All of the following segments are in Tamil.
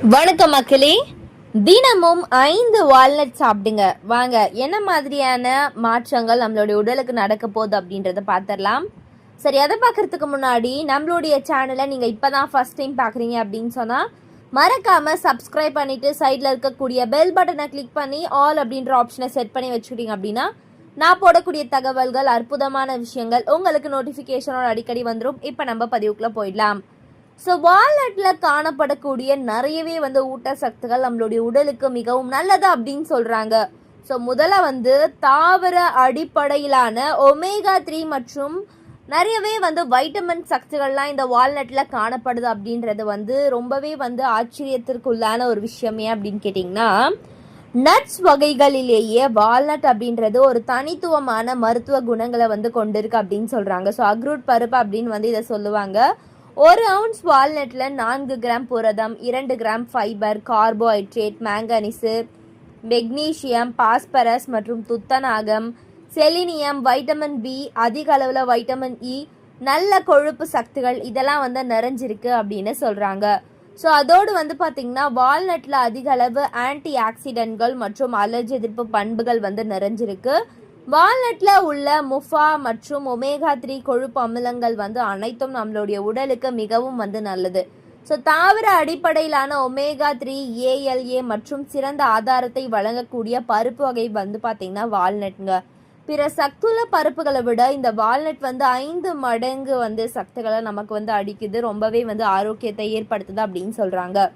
வணக்கம் மக்களே. தினமும் 5 வால்நட் சாப்பிடுங்க. வாங்க என்ன மாதிரியான மாற்றங்கள் நம்மளுடைய உடலுக்கு நடக்க போகுது அப்படின்றத பார்த்துடலாம். சரி, அதை பார்க்கறதுக்கு முன்னாடி நம்மளுடைய சேனலை நீங்கள் இப்போ தான் ஃபர்ஸ்ட் டைம் பார்க்குறீங்க அப்படின்னு சொன்னால் மறக்காமல் சப்ஸ்கிரைப் பண்ணிவிட்டு சைடில் இருக்கக்கூடிய பெல் பட்டனை கிளிக் பண்ணி ஆல் அப்படின்ற ஆப்ஷனை செட் பண்ணி வச்சுக்கிட்டீங்க அப்படின்னா நான் போடக்கூடிய தகவல்கள், அற்புதமான விஷயங்கள் உங்களுக்கு நோட்டிஃபிகேஷனோட அடிக்கடி வந்துடும். இப்போ நம்ம பதிவுக்குள்ளே போயிடலாம். ஸோ வால்நட்டில் காணப்படக்கூடிய நிறையவே ஊட்டச்சத்துக்கள் நம்மளுடைய உடலுக்கு மிகவும் நல்லது அப்படின்னு சொல்கிறாங்க. ஸோ முதல்ல தாவர அடிப்படையிலான ஒமேகா 3 மற்றும் நிறையவே வைட்டமின் சத்துக்கள்லாம் இந்த வால்நட்டில் காணப்படுது அப்படின்றது ரொம்பவே ஆச்சரியத்திற்குள்ளான ஒரு விஷயமே அப்படின்னு கேட்டிங்கன்னா, நட்ஸ் வகைகளிலேயே வால்நட் அப்படின்றது ஒரு தனித்துவமான மருத்துவ குணங்களை கொண்டிருக்கு அப்படின்னு சொல்கிறாங்க. ஸோ அக்ரூட் பருப்பு அப்படின்னு இதை சொல்லுவாங்க. 1 ounce வால்நட்டில் 4 கிராம் புரதம், 2 gram fibre, carbohydrate, manganese, magnesium, phosphorus மற்றும் துத்தநாகம், செலினியம், வைட்டமின் பி, அதிக அளவில் வைட்டமின் இ, நல்ல கொழுப்பு சக்திகள் இதெல்லாம் நிறைஞ்சிருக்கு அப்படின்னு சொல்கிறாங்க. ஸோ அதோடு பார்த்திங்கன்னா வால்நட்டில் அதிக அளவு ஆன்டி ஆக்சிடென்ட்கள் மற்றும் அலர்ஜி எதிர்ப்பு பண்புகள் நிறைஞ்சிருக்கு. வால்நட்டில் உள்ள முஃபா மற்றும் ஒமேகா 3 கொழுப்பு அமிலங்கள் அனைத்தும் நம்மளுடைய உடலுக்கு மிகவும் நல்லது. ஸோ தாவர அடிப்படையிலான ஒமேகா 3, ALA மற்றும் சிறந்த ஆதாரத்தை வழங்கக்கூடிய பருப்பு வகை பார்த்திங்கன்னா வால்நட்டுங்க. பிற சத்துள்ள பருப்புகளை விட இந்த வால்நட் 5 மடங்கு சத்துக்களை நமக்கு அடிக்குது. ரொம்பவே ஆரோக்கியத்தை ஏற்படுத்துது அப்படின்னு சொல்கிறாங்க.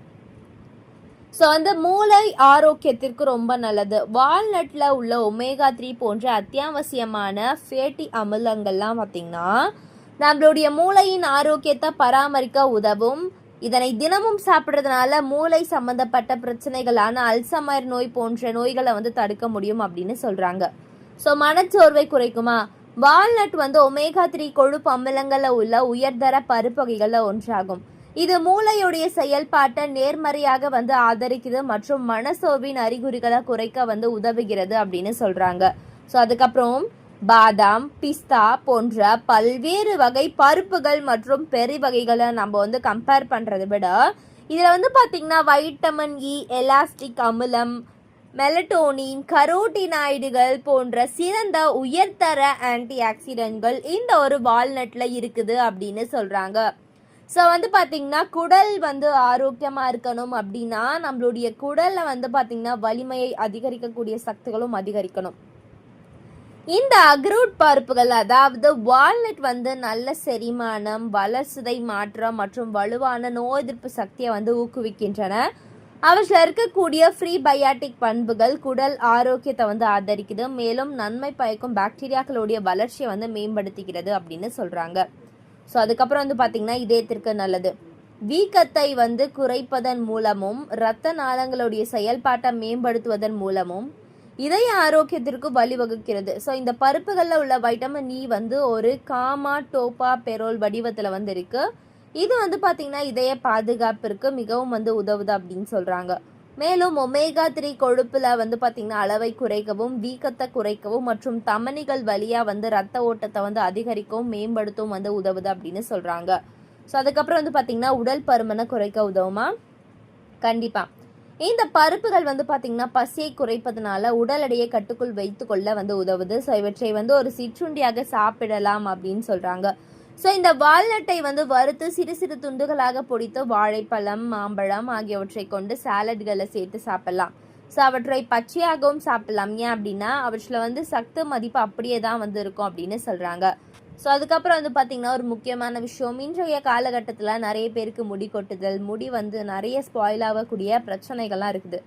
ஸோ மூளை ஆரோக்கியத்திற்கு ரொம்ப நல்லது. வால்நட்டில் உள்ள ஒமேகா 3 போன்ற அத்தியாவசியமான ஃபேட்டி அமிலங்கள்லாம் பார்த்திங்கன்னா நம்மளுடைய மூளையின் ஆரோக்கியத்தை பராமரிக்க உதவும். இதனை தினமும் சாப்பிட்றதுனால மூளை சம்பந்தப்பட்ட பிரச்சனைகளான அல்சைமர் நோய் போன்ற நோய்களை தடுக்க முடியும் அப்படின்னு சொல்கிறாங்க. ஸோ மனச்சோர்வை குறைக்குமா? வால்நட் ஒமேகா 3 கொழுப்பு அமிலங்களில் உள்ள உயர்தர பருப்பு வகைகளில் ஒன்றாகும். இது மூளையுடைய செயல்பாட்டை நேர்மறையாக ஆதரிக்குது மற்றும் மனசோர்வின் அறிகுறிகளை குறைக்க உதவுகிறது அப்படின்னு சொல்றாங்க. ஸோ அதுக்கப்புறம் பாதாம், பிஸ்தா போன்ற பல்வேறு வகை பருப்புகள் மற்றும் பெரி வகைகளை நம்ம கம்பேர் பண்றதை விட இதுல பாத்தீங்கன்னா வைட்டமின் இ, எலாஸ்டிக் அமிலம், மெலட்டோனின், கரோட்டினாய்டுகள் போன்ற சிறந்த உயர்தர ஆன்டி ஆக்சிடென்ட்கள் இந்த ஒரு வால்நட்ல இருக்குது அப்படின்னு சொல்றாங்க. ஸோ பார்த்தீங்கன்னா குடல் ஆரோக்கியமாக இருக்கணும் அப்படின்னா நம்மளுடைய குடலில் பார்த்தீங்கன்னா வலிமையை அதிகரிக்கக்கூடிய சக்திகளும் அதிகரிக்கணும். இந்த அக்ரூட் பருப்புகள் அதாவது வால்நட் நல்ல செரிமானம், வளர்சிதை மாற்றம் மற்றும் வலுவான நோய் எதிர்ப்பு சக்தியை ஊக்குவிக்கின்றன. அவற்றில் இருக்கக்கூடிய ஃப்ரீபயாட்டிக் பண்புகள் குடல் ஆரோக்கியத்தை ஆதரிக்குது. மேலும் நன்மை பயக்கும் பாக்டீரியாக்களுடைய வளர்ச்சியை மேம்படுத்துகிறது அப்படின்னு சொல்கிறாங்க. ஸோ அதுக்கப்புறம் பார்த்தீங்கன்னா இதயத்திற்கு நல்லது. வீக்கத்தை குறைப்பதன் மூலமும் இரத்த நாளங்களுடைய செயல்பாட்டை மேம்படுத்துவதன் மூலமும் இதய ஆரோக்கியத்திற்கு வழிவகுக்கிறது. ஸோ இந்த பருப்புகளில் உள்ள வைட்டமின் இ ஒரு காமா டோபா பெரோல் வடிவத்தில் இருக்கு. இது பார்த்தீங்கன்னா இதய பாதுகாப்பிற்கு மிகவும் உதவுது அப்படின்னு சொல்கிறாங்க. மேலும் ஒமேகா 3 கொழுப்புல பார்த்தீங்கன்னா அளவை குறைக்கவும், வீக்கத்தை குறைக்கவும் மற்றும் தமனிகள் வழியா ரத்த ஓட்டத்தை அதிகரிக்கவும் மேம்படுத்தவும் உதவுது அப்படின்னு சொல்றாங்க. ஸோ அதுக்கப்புறம் பார்த்தீங்கன்னா உடல் பருமனை குறைக்க உதவுமா? கண்டிப்பா. இந்த பருப்புகள் பார்த்தீங்கன்னா பசியை குறைப்பதனால உடல் எடையை கட்டுக்குள் வைத்துக்கொள்ள உதவுது. ஸோ இவற்றை ஒரு சிற்றுண்டியாக சாப்பிடலாம் அப்படின்னு சொல்றாங்க. ஸோ இந்த வால்நட்டை வறுத்து சிறு சிறு துண்டுகளாக பொடித்து வாழைப்பழம், மாம்பழம் ஆகியவற்றை கொண்டு சாலட்களை சேர்த்து சாப்பிடலாம். ஸோ அவற்றை பச்சையாகவும் சாப்பிடலாம். ஏன் அப்படின்னா அவற்றில் சத்து மதிப்பு அப்படியே தான் இருக்கும் அப்படின்னு சொல்கிறாங்க. ஸோ அதுக்கப்புறம் பார்த்தீங்கன்னா ஒரு முக்கியமான விஷயம், இன்றைய காலகட்டத்தில் நிறைய பேருக்கு முடி கொட்டுதல், முடி நிறைய ஸ்பாயில் ஆகக்கூடிய பிரச்சனைகள்லாம் இருக்குது.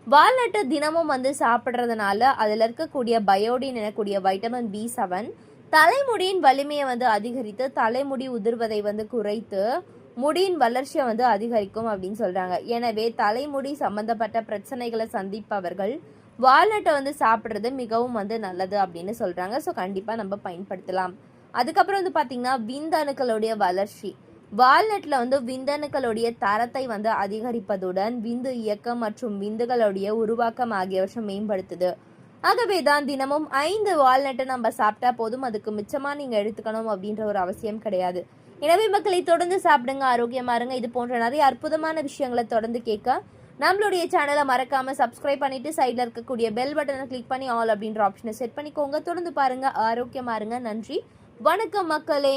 வால்நட்டு தினமும் சாப்பிட்றதுனால அதில் இருக்கக்கூடிய பயோடின் எனக்கூடிய வைட்டமின் B7 தலைமுடியின் வலிமையை அதிகரித்து தலைமுடி உதிர்வதை குறைத்து முடியின் வளர்ச்சியை அதிகரிக்கும் அப்படின்னு சொல்றாங்க. எனவே தலைமுடி சம்பந்தப்பட்ட பிரச்சனைகளை சந்திப்பவர்கள் வால்நட்டை சாப்பிட்றது மிகவும் நல்லது அப்படின்னு சொல்றாங்க. ஸோ கண்டிப்பா நம்ம பயன்படுத்தலாம். அதுக்கப்புறம் பார்த்தீங்கன்னா விந்தணுக்களுடைய வளர்ச்சி. வால்நட்ல விந்தணுக்களுடைய தரத்தை அதிகரிப்பதுடன் விந்து இயக்கம் மற்றும் விந்துகளுடைய உருவாக்கம் ஆகியவற்றை மேம்படுத்துது. ஆகவே தான் தினமும் 5 வால்நட்டை நம்ம சாப்பிட்டா போதும். அதுக்கு மிச்சமாக நீங்கள் எடுத்துக்கணும் அப்படின்ற ஒரு அவசியம் கிடையாது. எனவே மக்களை தொடர்ந்து சாப்பிடுங்க, ஆரோக்கியமா இருங்க. இது போன்ற நிறைய அற்புதமான விஷயங்களை தொடர்ந்து கேட்க நம்மளுடைய சேனலை மறக்காம சப்ஸ்கிரைப் பண்ணிட்டு சைடில் இருக்கக்கூடிய பெல் பட்டனை கிளிக் பண்ணி ஆல் அப்படின்ற ஆப்ஷனை செட் பண்ணிக்கோங்க. தொடர்ந்து பாருங்க, ஆரோக்கியமா இருங்க. நன்றி, வணக்கம் மக்களே.